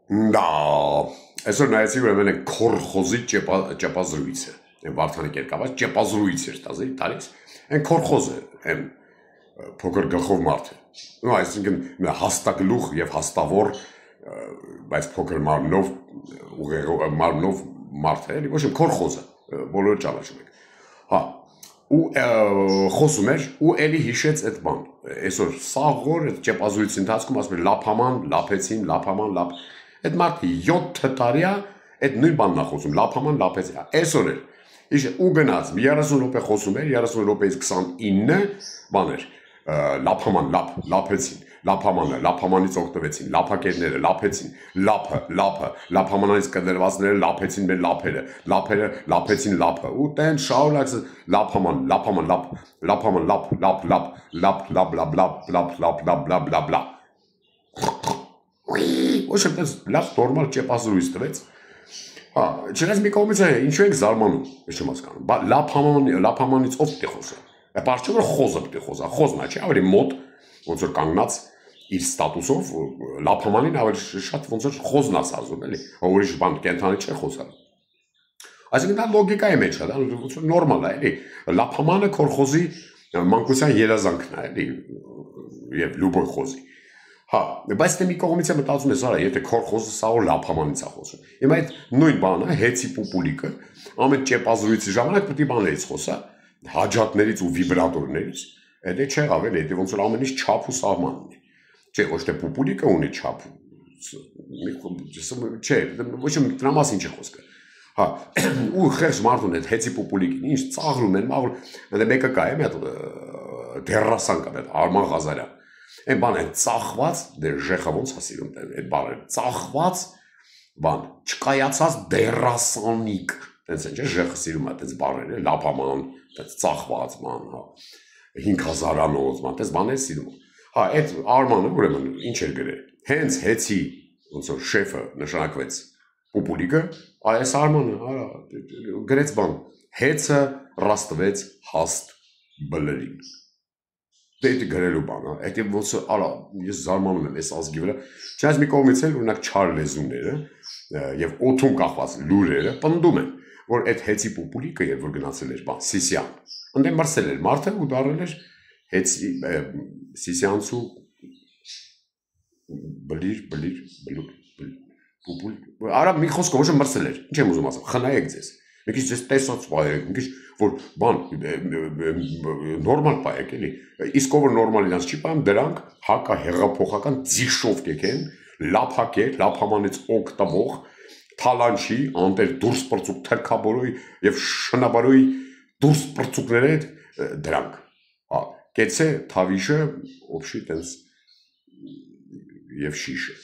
Դա այսօր նայեցի ուրեմն այն քորխոզի ճեպազրույցը այն Վարդանի կերկավաճ ճեպազրույց էր տալիս այն քորխոզը այն փոքր գլխով մարդը նո այսինքն հաստագլուխ եւ հաստավոր բայց փոքր մարմնով մարմնով մարդ է էլի ոչ քորխոզը բոլորը ճանաչում եք հա ու խոսում էր ու էլի հիշեց այդ բան այսօր սաղոր այդ ճեպազրույցի ընթացքում ասում էր լափաման լափեցին լափաման լափ այդ մարդը 7 տարի այդ նույն բանն է խոսում լափաման լափեցին այսօր էլ ու գնաց 30 րոպե խոսում էր 30 րոպեից 29 բան էր լափաման լափեցին լափամանը լափամանից օգտվեցին լափակերները լափեցին լափը լափամանից կդրվածները լափեցին մեր լափերը լափեցին լափը ու տեն շաուրակս լափաման լափաման լափ ոչ այնպես լավ նորմալ ճեպազրույց տվեց հա չնայած մի կողմից է ինչու ենք զարմանում ես չեմ հասկանում լափամանից ով պետք է խոսա Պարզ չէ որ խոզը պետք է խոսա խոզն է չէ ավելի մոտ ոնց որ կանգնած իր ստատուսով լափամանին ավելի շատ ոնց որ խոզն է սազում էլի ուրիշ բան կենթանի չէ խոսալ այսինքն դա լոգիկայի մեջ է դա ոնց որ նորմալ է էլի լափամանը քորխոզի մանկության երազանքն է էլի եւ լուբոյ խոզի Հա, բայց դե մի կողմից է մտածում ես, արա, եթե քորխոզը սաղոր լափամանից է խոսում։ Հիմա այդ նույն բանը, հեծի պուպուլիկը, ամեն ճեպազրույցի ժամանակ պետք է բաներից խոսա, հաջատներից ու վիբրատորներից։ Այդ է չեղավ էլ, դա ոնց որ ամեն ինչ չափ ու սահման ունի։ Չէ, ոչ թե պուպուլիկը ունի չափ։ Չէ, ոչ դրա մասին չի խոսքը։ Հա, ու խեղճ մարդուն այդ հեծի պուպուլիկին, ինչ ծաղրում են, մաղրում, դա մեկը կա է, մի հատ դերասան կա, Արման Ղազարյան Այն բան են ծախված, դեր ժեխը ոնց է սիրում այդ բանը, ծախված բան, չկայացած դերասանիկ, տենց են չէ, ժեխը սիրում է տենց բաներ, լափաման, տենց ծախված ման, 5000-անոց ման, տենց բաներ սիրում է։ Հա, այդ Արմանը ուրեմն ինչ էր գրել, հենց հեցի ոնց որ շեֆը նշանակվեց պուպուլիկը, այս Արմանը գրեց բան, հեցը ռաստվեց հաստ բլրին Դե գրելու բան, այդ ոնց արա ես զարմանում եմ այս ազգի վրա, չնայած մի կողմից էլ օրինակ չար լեզուները եւ օդում կախված լուրերը պնդում են, որ այդ հեցի պուպուլիկը երբ որ գնացել էր բան Սիսիան, ընդդեմ մրսել էր մարդը ու դառել էր հեցի Սիսիանցու բլիր պուպուլ, արա մի խոսքով ոչ մրսել էր, ինչ եմ ուզում ասեմ, խնայեք ձեզ Մի քիչ ձեզ տեսած պայեք, մի քիչ որ բան նորմալ պայեք էլի։ Իսկ ով որ նորմալ իրանց չի պայում, դրանք հակա հեղափոխական ձիշով կեկեն, լափակեր, լափամանից օգտվող, թալանչի, անտեր դուրս պրծուկ թրքաբորոյ եւ շնաբարոյ դուրս պրծուկներ այդ դրանք։ Կեցե թավիշը օբշի տենց եւ շիշը։